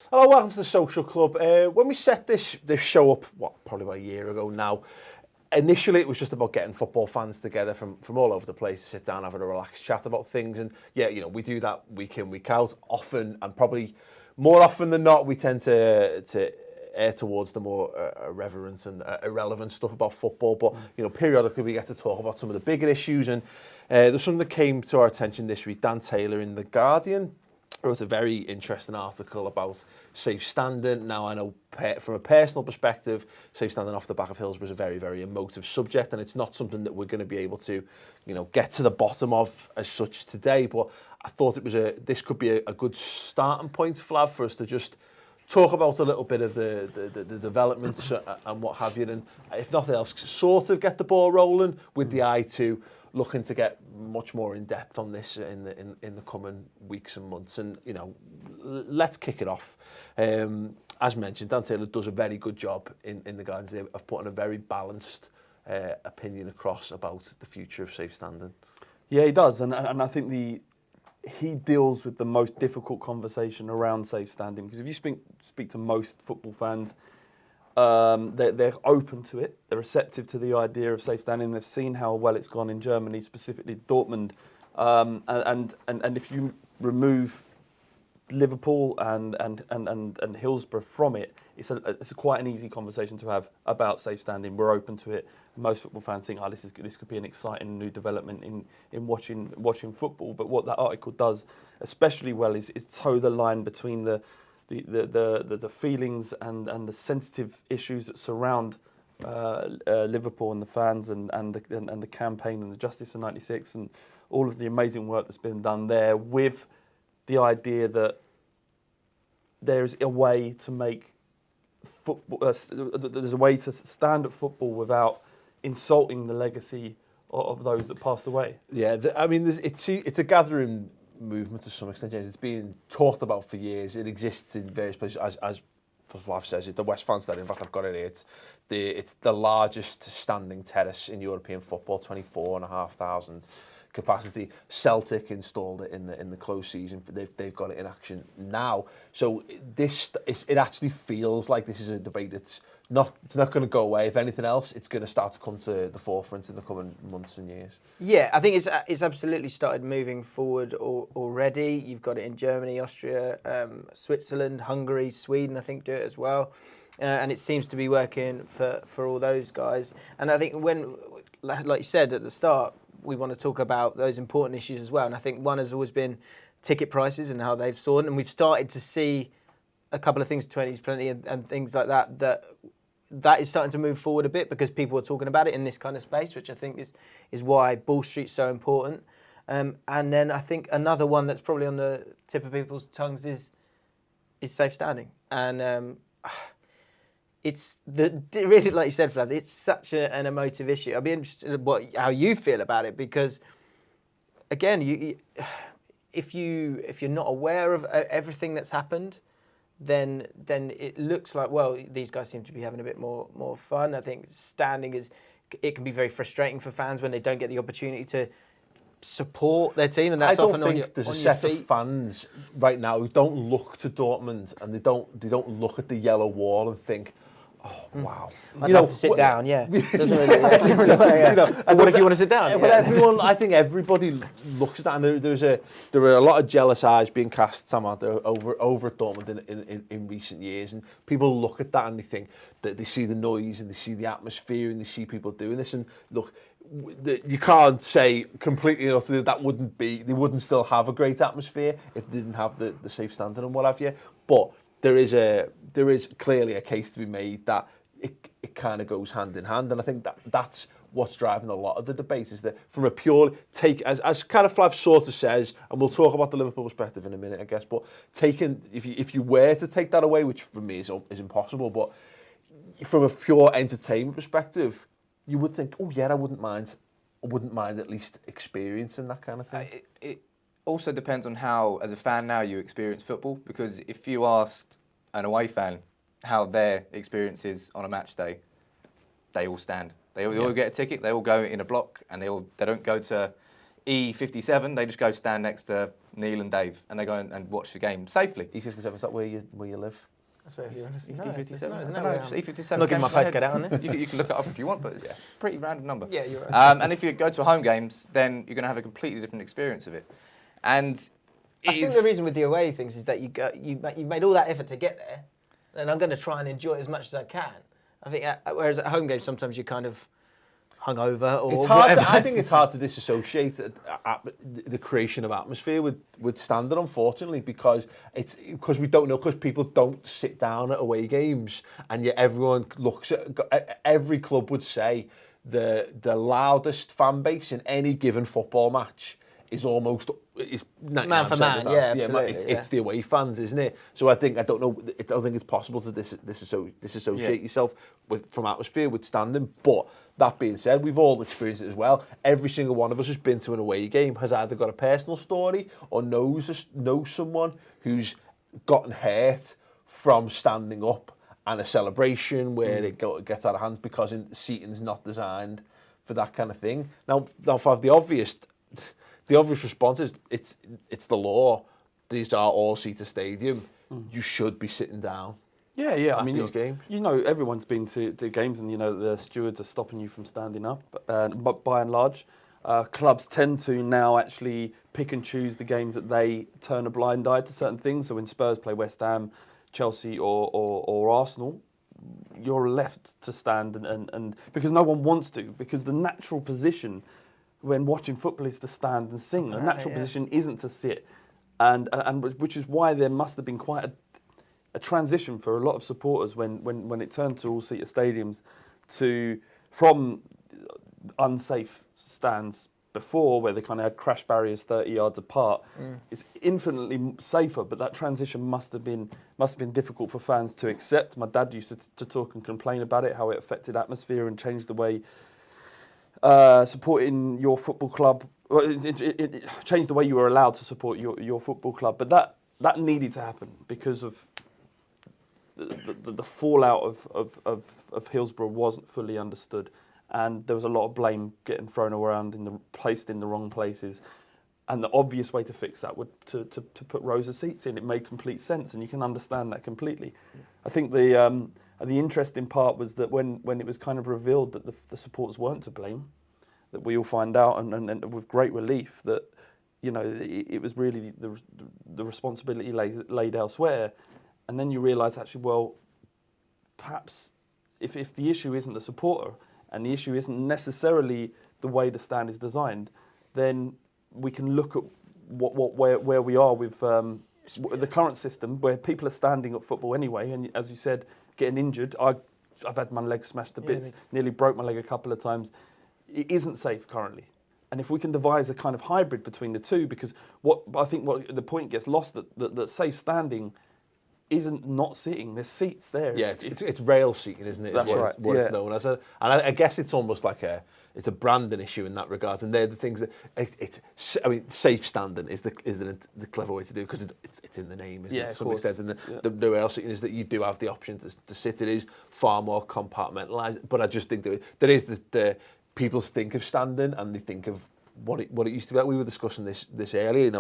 Hello, welcome to the Social Club. When we set this show up, probably about a year ago now, initially it was just about getting football fans together from all over the place to sit down, having a relaxed chat about things. And yeah, we do that week in, week out. Often, and probably more often than not, we tend to err towards the more irreverent and irrelevant stuff about football. But periodically we get to talk about some of the bigger issues. And there's something that came to our attention this week. Dan Taylor in The Guardian wrote a very interesting article about safe standing. Now, I know from a personal perspective, safe standing off the back of Hillsborough is a very, very emotive subject, and it's not something that we're going to be able to, get to the bottom of as such today. But I thought this could be a good starting point, Flav, for us to just talk about a little bit of the developments and what have you, and if nothing else, sort of get the ball rolling with the eye to looking to get much more in depth on this in the coming weeks and months. And let's kick it off. As mentioned, Dan Taylor does a very good job in the Guardian of putting a very balanced opinion across about the future of safe standing. Yeah, he does, and I think he deals with the most difficult conversation around safe standing, because if you speak to most football fans, they're open to it. They're receptive to the idea of safe standing. They've seen how well it's gone in Germany, specifically Dortmund. And if you remove Liverpool and Hillsborough from it, it's quite an easy conversation to have about safe standing. We're open to it. Most football fans think, this could be an exciting new development in watching football. But what that article does especially well is toe the line between the feelings and the sensitive issues that surround Liverpool and the fans and the campaign and the Justice for 96 and all of the amazing work that's been done there, with the idea that there is a way to make football. There's a way to stand at football without insulting the legacy of those that passed away. Yeah, it's a gathering movement to some extent, James. It's been talked about for years. It exists in various places, as Flav says, the West Fan Stadium. In fact, I've got it here. It's the largest standing terrace in European football, 24,500 capacity. Celtic installed it in the close season. They've got it in action now. So it actually feels like this is a debate that's not going to go away. If anything else, it's going to start to come to the forefront in the coming months and years. Yeah, I think it's absolutely started moving forward already. You've got it in Germany, Austria, Switzerland, Hungary, Sweden, I think, do it as well. And it seems to be working for all those guys. And I think when, like you said at the start, we want to talk about those important issues as well. And I think one has always been ticket prices and how they've soared. And we've started to see a couple of things, 20s plenty and things like that is starting to move forward a bit, because people are talking about it in this kind of space, which I think is why Ball Street's so important. And then I think another one that's probably on the tip of people's tongues is safe standing. And it's really, like you said, Flav, it's such an emotive issue. I'd be interested in how you feel about it, because again, if you're not aware of everything that's happened, then it looks like, well, these guys seem to be having a bit more fun. I think standing it can be very frustrating for fans when they don't get the opportunity to support their team, and that's often on your feet. There's a set of fans right now who don't look to Dortmund and they don't look at the yellow wall and think, oh wow, I'd have to sit down. Yeah, doesn't really, what if you want to sit down? But I think everybody looks at that, and there are a lot of jealous eyes being cast, Sam, over at Dortmund in recent years, and people look at that and they think that they see the noise and they see the atmosphere and they see people doing this, and look, you can't say completely and utterly that they wouldn't still have a great atmosphere if they didn't have the safe standing and what have you, but there is clearly a case to be made that it kind of goes hand in hand, and I think that's what's driving a lot of the debate, is that from a pure take, as kind of Flav sort of says, and we'll talk about the Liverpool perspective in a minute, I guess, but if you were to take that away, which for me is impossible, but from a pure entertainment perspective, you would think, oh yeah, I wouldn't mind at least experiencing that kind of thing. It also depends on how, as a fan now, you experience football, because if you asked an away fan how their experience is on a match day, they all stand. They all get a ticket, they all go in a block, and they don't go to E57, they just go stand next to Neil and Dave, and they go and watch the game safely. E57, is that where you live? That's where you're listening. E57. No, I isn't don't it? know, just E57. I'm looking at my postcode out on there. You can look it up if you want, but it's a pretty random number. Yeah, you're right. And if you go to home games, then you're going to have a completely different experience of it. And I think the reason with the away things is that you've made all that effort to get there, and I'm going to try and enjoy it as much as I can. I think, whereas at home games, sometimes you're kind of hungover or It's hard. whatever. I think it's hard to disassociate the creation of atmosphere with standard, unfortunately, because we don't know, because people don't sit down at away games, and yet everyone looks at every club would say the loudest fan base in any given football match is almost Man for man, yeah, absolutely, it's the away fans, isn't it? So I don't think it's possible to disassociate yourself from atmosphere with standing. But that being said, we've all experienced it as well. Every single one of us has been to an away game, has either got a personal story or knows someone who's gotten hurt from standing up and a celebration where it gets out of hand because seating's not designed for that kind of thing. Now for the obvious response is it's the law. These are all-seater stadium. You should be sitting down. Yeah. I at mean, these games. Everyone's been to games, and the stewards are stopping you from standing up. But by and large, clubs tend to now actually pick and choose the games that they turn a blind eye to certain things. So when Spurs play West Ham, Chelsea, or Arsenal, you're left to stand and because no one wants to, because the natural position when watching football is to stand and sing. The natural position isn't to sit, and which is why there must have been quite a transition for a lot of supporters when it turned to all-seater stadiums from unsafe stands before, where they kind of had crash barriers 30 yards apart. It's infinitely safer, but that transition must have been difficult for fans to accept. My dad used to talk and complain about it, how it affected atmosphere and changed the way supporting your football club. Well, it changed the way you were allowed to support your football club. But that needed to happen because of the fallout of Hillsborough wasn't fully understood, and there was a lot of blame getting thrown around placed in the wrong places. And the obvious way to fix that would to put rows of seats in. It made complete sense, and you can understand that completely. I think the interesting part was that when it was kind of revealed that the supporters weren't to blame, that we all find out, and with great relief, that it was really the responsibility laid elsewhere. And then you realise, actually, well, perhaps if the issue isn't the supporter and the issue isn't necessarily the way the stand is designed, then we can look at where we are with the current system, where people are standing at football anyway, and as you said, getting injured. I've had my leg smashed to bits, nearly broke my leg a couple of times. It isn't safe currently. And if we can devise a kind of hybrid between the two, because what the point gets lost, that safe standing isn't not sitting. There's seats there. Yeah, it's rail seating, isn't it? That's right. It's known as. And I guess it's almost like a branding issue in that regard. And they're the things that safe standing is the clever way to do, because it's in the name, isn't it? To some extent. And the rail seating is that you do have the option to sit. It is far more compartmentalised. But I just think there is the people think of standing and they think of what it used to be. We were discussing this earlier.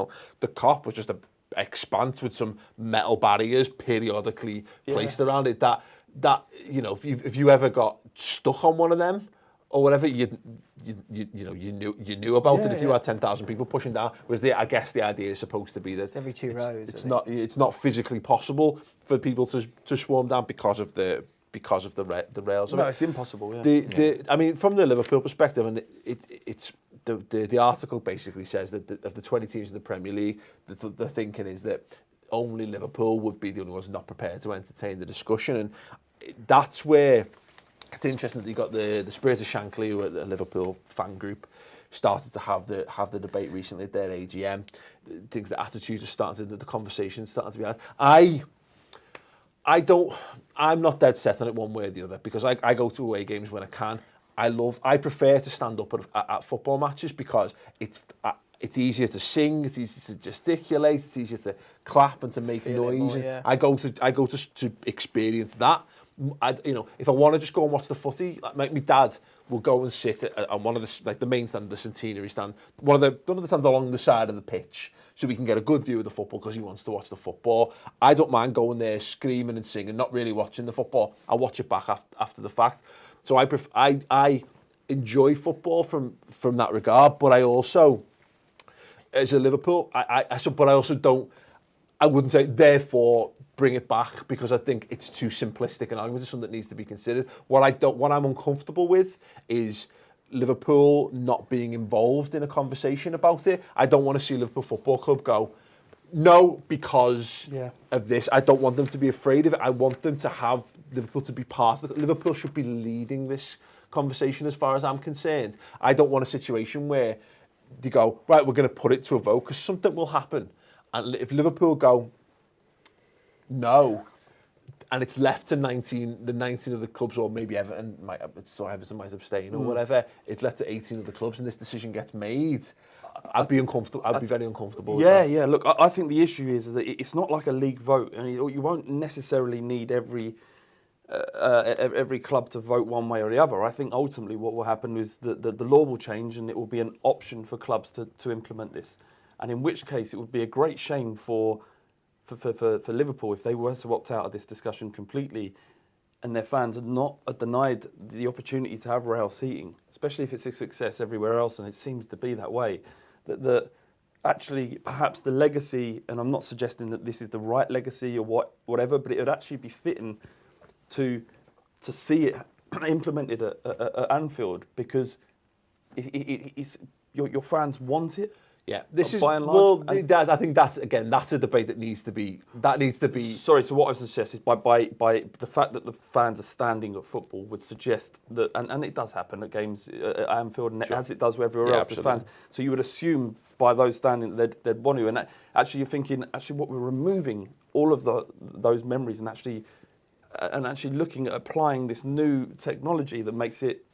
The Kop was just a expanse with some metal barriers periodically placed around it. That if you ever got stuck on one of them or whatever, you knew about it. If you had 10,000 people pushing down, I guess the idea is supposed to be that it's every two rows. It's not physically possible for people to swarm down because of the rails. No, it's impossible. Yeah. I mean, from the Liverpool perspective, and it's. The article basically says that of the 20 teams in the Premier League, the thinking is that only Liverpool would be the only ones not prepared to entertain the discussion, and that's where it's interesting that you got the Spirit of Shankly, who are a Liverpool fan group, started to have the debate recently at their AGM. Things that attitudes are starting to, the conversations starting to be had. I'm not dead set on it one way or the other, because I go to away games when I can. I prefer to stand up at football matches because it's easier to sing, it's easier to gesticulate, it's easier to clap and to make noise. More. I go to experience that. If I want to just go and watch the footy, like my dad will go and sit on one of the main stand, the centenary stand, one of the stands along the side of the pitch, so we can get a good view of the football because he wants to watch the football. I don't mind going there screaming and singing, not really watching the football. I'll watch it back after the fact. So I enjoy football from that regard, but I also, as a Liverpool, but I also don't. I wouldn't say therefore bring it back, because I think it's too simplistic an argument. It's something that needs to be considered. What I'm uncomfortable with is Liverpool not being involved in a conversation about it. I don't want to see Liverpool Football Club go, no, because of this. I don't want them to be afraid of it. I want them to have Liverpool to be part of it. Liverpool should be leading this conversation as far as I'm concerned. I don't want a situation where they go, right, we're going to put it to a vote, because something will happen. And if Liverpool go, no, and it's left to the 19 of the clubs, or maybe Everton might abstain or whatever, it's left to 18 of the clubs, and this decision gets made, I'd be uncomfortable. I'd be very uncomfortable with that. Yeah. Look, I think the issue is that it's not like a league vote, and you won't necessarily need every club to vote one way or the other. I think ultimately what will happen is that the law will change, and it will be an option for clubs to implement this. And in which case, it would be a great shame for Liverpool if they were to opt out of this discussion completely, and their fans are denied the opportunity to have rail seating, especially if it's a success everywhere else, and it seems to be that way. That actually perhaps the legacy, and I'm not suggesting that this is the right legacy or whatever, but it would actually be fitting to see it implemented at Anfield, because your fans want it. Yeah, this is by and large. I think that's a debate that needs to be. Sorry, so what I suggest is by the fact that the fans are standing at football would suggest that, and it does happen at games at Anfield, and as it does everywhere else, there's fans. So you would assume by those standing that they'd want to, and actually you're thinking, what we're removing all of those memories, and actually looking at applying this new technology that makes it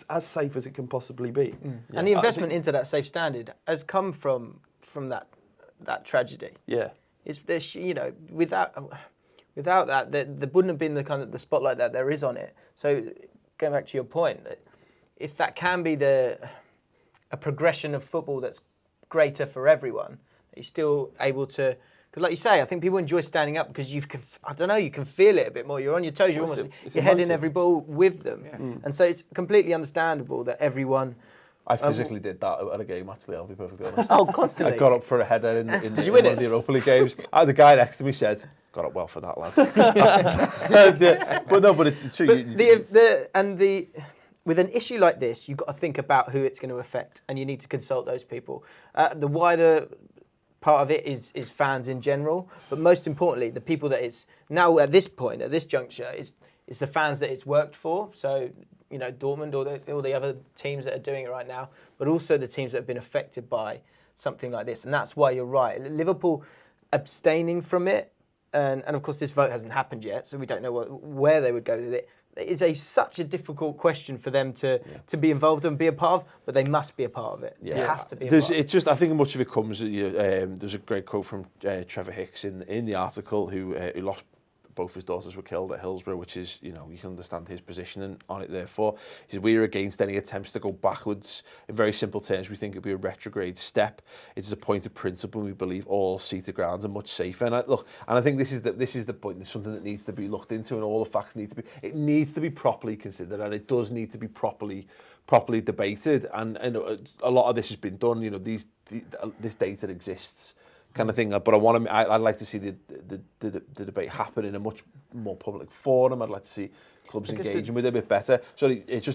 as safe as it can possibly be. Yeah. And the investment into that safe standard has come from that tragedy. Yeah, it's without that, there wouldn't have been the kind of the spotlight that there is on it. So going back to your point, if that can be a progression of football that's greater for everyone, that you're still able to. Because like you say, I think people enjoy standing up because you can feel it a bit more. You're on your toes. You're heading every ball with them. Yeah. And so it's completely understandable that everyone... I physically did that at a game, actually, I'll be perfectly honest. Oh, constantly? I got up for a header in Did you win one of the Europa League games. The guy next to me said, got up well for that, lad. But it's true. With an issue like this, you've got to think about who it's going to affect, and you need to consult those people. The wider... part of it is fans in general, but most importantly, the people that it's now at this point, at this juncture, is the fans that it's worked for. So, Dortmund or all the other teams that are doing it right now, but also the teams that have been affected by something like this. And that's why you're right. Liverpool abstaining from it, and of course this vote hasn't happened yet, so we don't know where they would go with it. It is such a difficult question for them to be involved and be a part of, but they must be a part of it. Yeah. They have to be a part of it. It's just, I think much of it comes, there's a great quote from Trevor Hicks in the article, who lost both his daughters were killed at Hillsborough, which is, you can understand his position on it. Therefore, he said, we are against any attempts to go backwards. In very simple terms, we think it would be a retrograde step. It is a point of principle, and we believe all seated grounds are much safer. And I think this is the point. It's something that needs to be looked into, and all the facts need to be. It needs to be properly considered, and it does need to be properly debated. And a lot of this has been done. This data exists, kind of thing. But I'd like to see the debate happen in a much more public forum. I'd like to see clubs engaging with it a bit better. So it's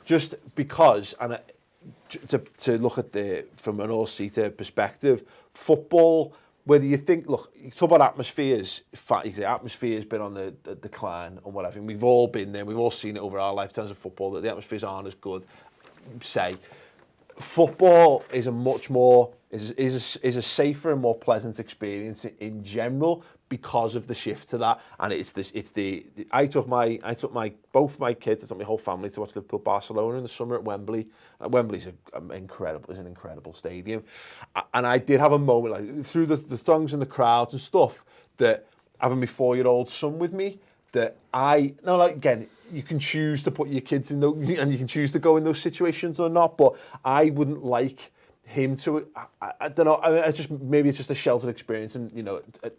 just because, and to look at from an all-seater perspective, football, whether you think, look, you talk about atmospheres, atmosphere's been on the decline and whatever. And we've all been there, we've all seen it over our lifetimes of football, that the atmospheres aren't as good. Football is a much more is a safer and more pleasant experience in general because of the shift to that. And I took both my kids, I took my whole family to watch Liverpool Barcelona in the summer at Wembley. Wembley's an incredible stadium, and I did have a moment, like, through the songs and the crowds and stuff, that having my 4-year-old son with me, that again, you can choose to put your kids in those, and you can choose to go in those situations or not, but I wouldn't like him to, I don't know, maybe it's just a sheltered experience, and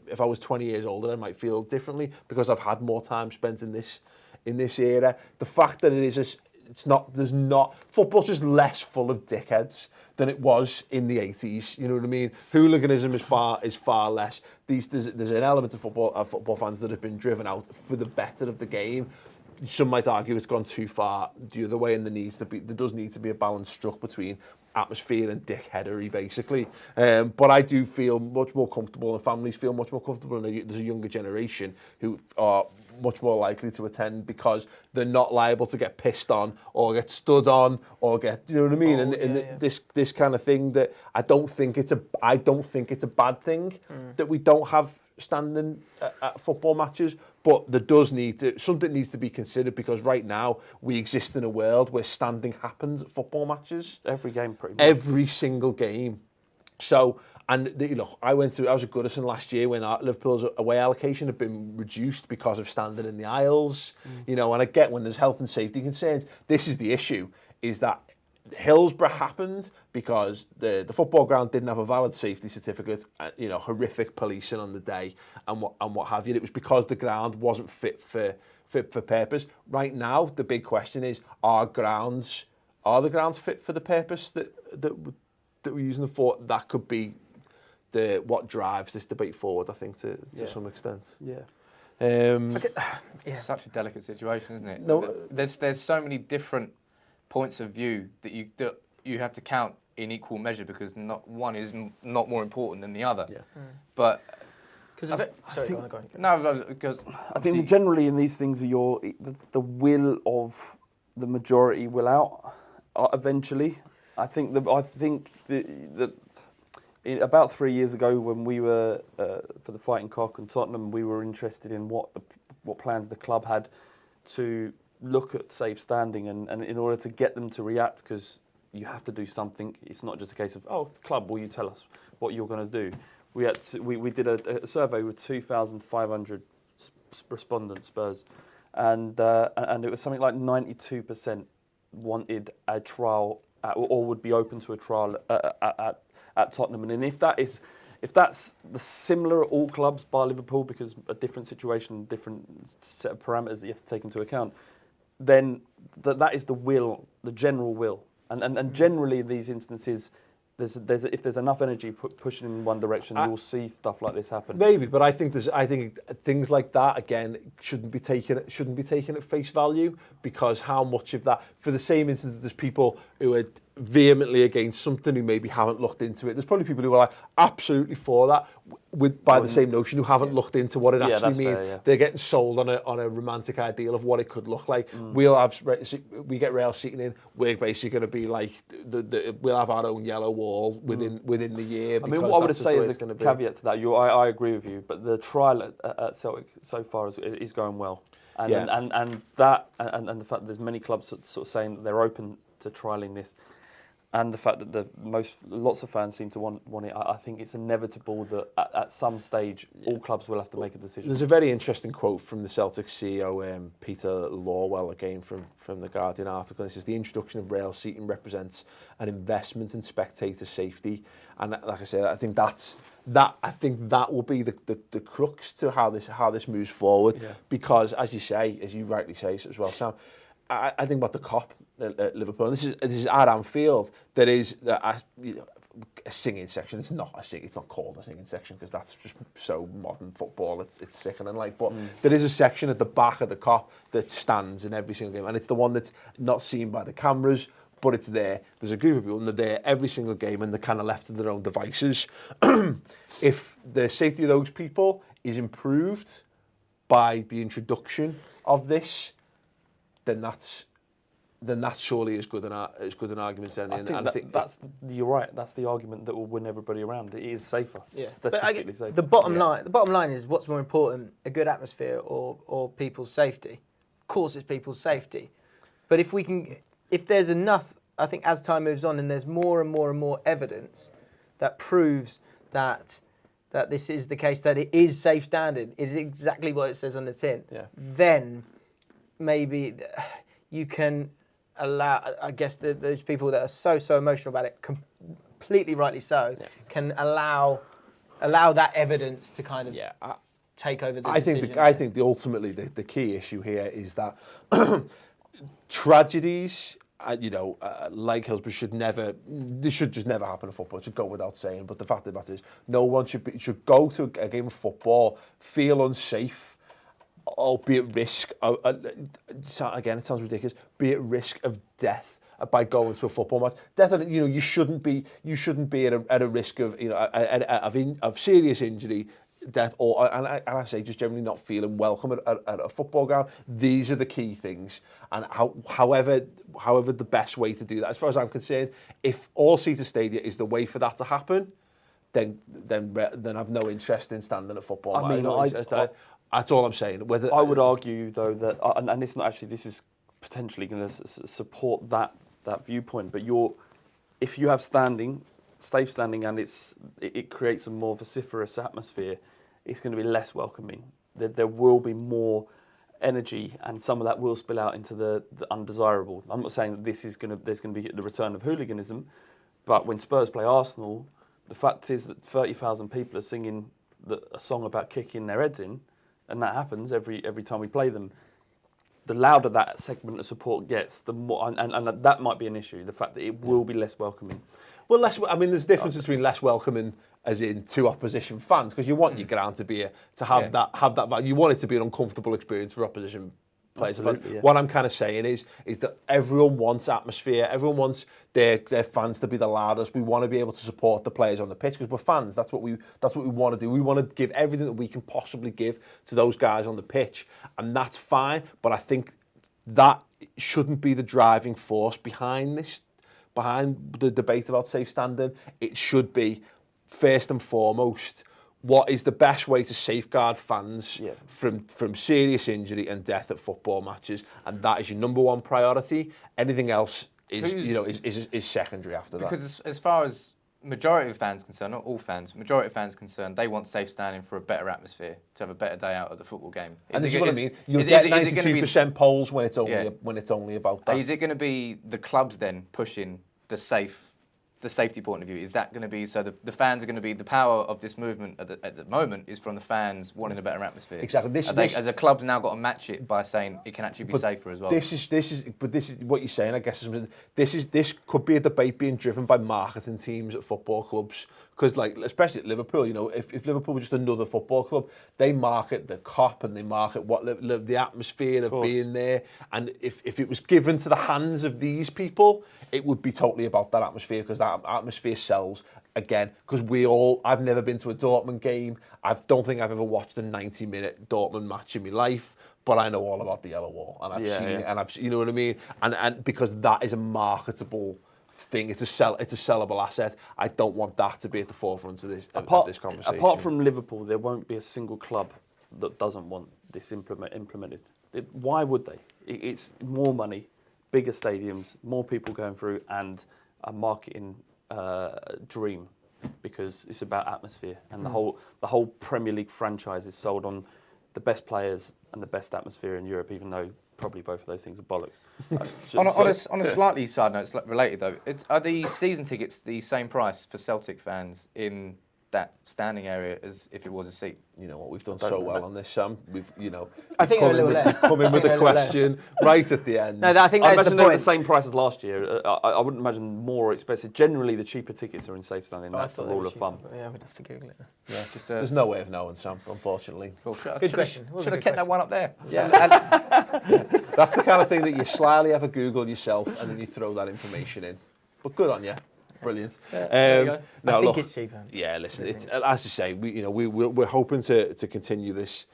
if I was 20 years older I might feel differently because I've had more time spent in this era. The fact that football's just less full of dickheads than it was in the 80s. You know what I mean? Hooliganism is far less. There's an element of football fans that have been driven out for the better of the game. Some might argue it's gone too far the other way, and there does need to be a balance struck between atmosphere and dickheadery, basically. But I do feel much more comfortable, and families feel much more comfortable, and there's a younger generation who are much more likely to attend because they're not liable to get pissed on or get stood on or get, you know what I mean? This kind of thing that I don't think it's a bad thing that we don't have standing at football matches, but something needs to be considered, because right now we exist in a world where standing happens at football matches. Every game, pretty much. Every single game. So, and I was at Goodison last year when Liverpool's away allocation had been reduced because of standing in the aisles. And I get when there's health and safety concerns. This is the issue: is that Hillsborough happened because the football ground didn't have a valid safety certificate. Horrific policing on the day and what have you. It was because the ground wasn't fit for purpose. Right now, the big question is: are the grounds fit for the purpose that we're using them for? That could be what drives this debate forward, I think, to some extent. Yeah. It's such a delicate situation, isn't it? No, there's so many different points of view that you have to count in equal measure, because not one is not more important than the other. Yeah. But because I think generally in these things, the will of the majority will out eventually. I think that about 3 years ago, when we were for the Fighting Cock and Tottenham, we were interested in what plans the club had to look at safe standing, and in order to get them to react, because you have to do something. It's not just a case of, club, will you tell us what you're going to do? We did a survey with 2,500 respondents, Spurs, and it was something like 92% wanted a trial or would be open to a trial at Tottenham. And if that's the similar at all clubs bar Liverpool, because a different situation, different set of parameters that you have to take into account, then that is the general will. And generally in these instances, if there's enough energy pushing in one direction, you'll see stuff like this happen. Maybe, but I think things like that again shouldn't be taken at face value, because how much of that, for the same instance, there's people who are vehemently against something who maybe haven't looked into it. There's probably people who are absolutely for that by the same notion, who haven't looked into what it actually means. Fair, yeah. They're getting sold on a romantic ideal of what it could look like. We get rail seating in. We're basically going to be like we'll have our own yellow wall within the year. I mean, what I would say is a caveat to that. I agree with you, but the trial at Celtic so far is going well, and the fact that there's many clubs sort of saying that they're open to trialling this. And the fact that lots of fans seem to want it, I think it's inevitable that at some stage all clubs will have to make a decision. There's a very interesting quote from the Celtic CEO, Peter Lawwell, again from the Guardian article. It says the introduction of rail seating represents an investment in spectator safety, and like I said, I think that will be the crux to how this moves forward. Yeah. Because as you rightly say as well, Sam, I think about the cop at Liverpool, and this is at Anfield, there is a singing section. It's not called a singing section because that's just so modern football. It's sickening, but there is a section at the back of the cop that stands in every single game, and it's the one that's not seen by the cameras, but it's there. There's a group of people, and they're there every single game, and they're kind of left to their own devices. If the safety of those people is improved by the introduction of this, then that's surely as good an argument as any. I think you're right. That's the argument that will win everybody around. It is safer, statistically safer. The bottom line is, what's more important, a good atmosphere or people's safety? Of course, it's people's safety. But if there's enough, I think as time moves on and there's more and more and more evidence that proves that this is the case, that it is safe standing, it is exactly what it says on the tin. Yeah. Then maybe you can allow, I guess, those people that are so emotional about it completely rightly so, can allow that evidence to kind of take over the decision. I think ultimately the key issue here is that tragedies, like Hillsborough this should just never happen in football. It should go without saying. But the fact of the matter is, no one should go to a game of football, feel unsafe, or be at risk. Again, it sounds ridiculous. Be at risk of death by going to a football match. Death, you shouldn't be at a risk of of serious injury, death, or and I say just generally not feeling welcome at a football ground. These are the key things, and however the best way to do that, as far as I'm concerned, if all-seater stadia is the way for that to happen, then I've no interest in standing at football. I mean, that's all I'm saying. Whether I would argue though that, and it's not actually, this is potentially going to support that viewpoint, but if you have safe standing, and it creates a more vociferous atmosphere, it's going to be less welcoming. There will be more energy, and some of that will spill out into the undesirable. I'm not saying that there's going to be the return of hooliganism, but when Spurs play Arsenal, the fact is that 30,000 people are singing a song about kicking their heads in, and that happens every time we play them. The louder that segment of support gets, the more, and that might be an issue. The fact that it will be less welcoming. Well, there's a difference between less welcoming, as in to opposition fans, because you want your ground to have that. You want it to be an uncomfortable experience for opposition players. Yeah. What I'm kind of saying is that everyone wants atmosphere. Everyone wants their fans to be the loudest. We want to be able to support the players on the pitch because we're fans. That's what we want to do. We want to give everything that we can possibly give to those guys on the pitch, and that's fine. But I think that shouldn't be the driving force behind the debate about safe standing. It should be, first and foremost, what is the best way to safeguard fans from serious injury and death at football matches, and that is your number one priority. Anything else is secondary after that. Because as far as majority of fans concerned, not all fans, majority of fans concerned, they want safe standing for a better atmosphere, to have a better day out at the football game. And this is what I mean. You'll get 92% polls when it's only about that. Is it going to be the clubs then pushing the safety point of view? Is that going to be, so the fans are going to be, the power of this movement at the moment is from the fans wanting a better atmosphere? Exactly. As a club's now got to match it by saying it can actually be safer as well. This is what you're saying, I guess. This could be a debate being driven by marketing teams at football clubs. Because, especially at Liverpool, if Liverpool were just another football club, they market the cop and they market the atmosphere of being there. And if it was given to the hands of these people, it would be totally about that atmosphere, because that atmosphere sells. Again, because I've never been to a Dortmund game. I don't think I've ever watched a 90-minute Dortmund match in my life, but I know all about the yellow wall, and I've seen it, and you know what I mean? And because that is a marketable thing, it's a sellable asset. I don't want that to be at the forefront of this conversation. Apart from Liverpool, there won't be a single club that doesn't want this implemented. Why would they? It's more money, bigger stadiums, more people going through, and a marketing dream, because it's about atmosphere, and the whole Premier League franchise is sold on the best players and the best atmosphere in Europe, even though probably both of those things are bollocks. On a slightly side note, related though, are the season tickets the same price for Celtic fans in that standing area as if it was a seat? You know what, we've done so well on this, Sam. I think they're a little less. Come in with a question right at the end. No, I think that's the they're point. the same price as last year. I wouldn't imagine more expensive. Generally, the cheaper tickets are in safe standing. That's the rule of thumb. Yeah, we'd have to Google it. Yeah, there's no way of knowing, Sam, unfortunately. Cool. Good question. Should have kept that one up there. Yeah. That's the kind of thing that you slyly have a Google yourself and then you throw that information in. But good on you. Brilliant. There you go. I think it's cheaper. Yeah, listen, as you say, we're hoping to continue this,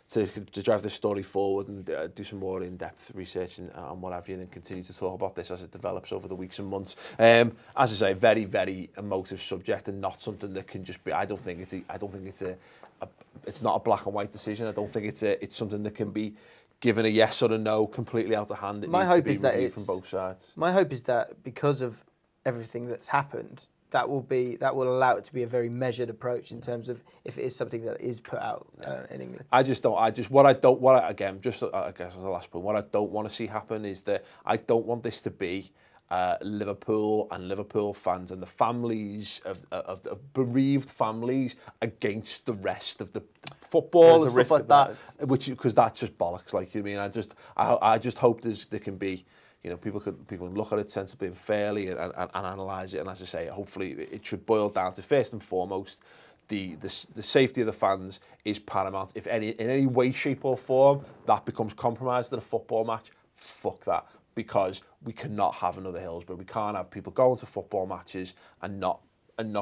to drive this story forward and do some more in-depth research and what have you, and continue to talk about this as it develops over the weeks and months. As I say, very, very emotive subject, and not something that can just be. I don't think it's not a black and white decision. I don't think it's something that can be given a yes or a no completely out of hand. My hope is that from both sides. My hope is that because of everything that's happened, that will allow it to be a very measured approach in terms of if it is something that is put out in England. I guess as the last point, what I don't want to see happen is that I don't want this to be Liverpool and Liverpool fans and the families of bereaved families against the rest of the football There's and a stuff risk like of that, that. which because that's just bollocks. Like, I mean, I just hope there can be, you know, people can look at it sensibly and fairly and analyse it. And as I say, hopefully it should boil down to, first and foremost, the safety of the fans is paramount. If in any way, shape or form that becomes compromised in a football match, fuck that. Because we cannot have another Hillsborough. We can't have people going to football matches and not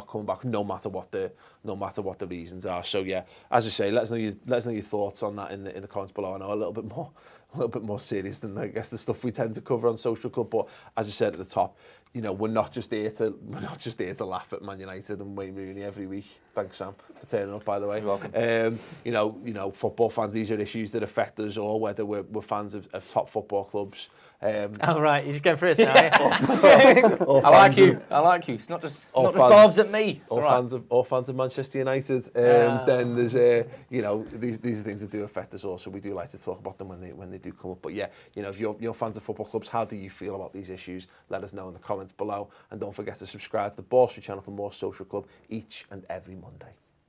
coming back, no matter what the reasons are. So yeah, as I say, let us know your thoughts on that in the comments below. I know a little bit more serious than, I guess, the stuff we tend to cover on Social Club. But as I said at the top, you know, we're not just here to laugh at Man United and Wayne Rooney every week. Thanks, Sam, for turning up, by the way. You're welcome. You know, football fans, these are issues that affect us all, whether we're fans of top football clubs. Oh, right, you're just going through us now, yeah? I like you. It's not just barbs at me. It's All all right. fans of Manchester United. Then there's you know, these are things that do affect us all, so we do like to talk about them when they do come up. But yeah, you know, if you're fans of football clubs, how do you feel about these issues? Let us know in the comments below, and don't forget to subscribe to the Ball Street channel for more Social Club each and every Monday.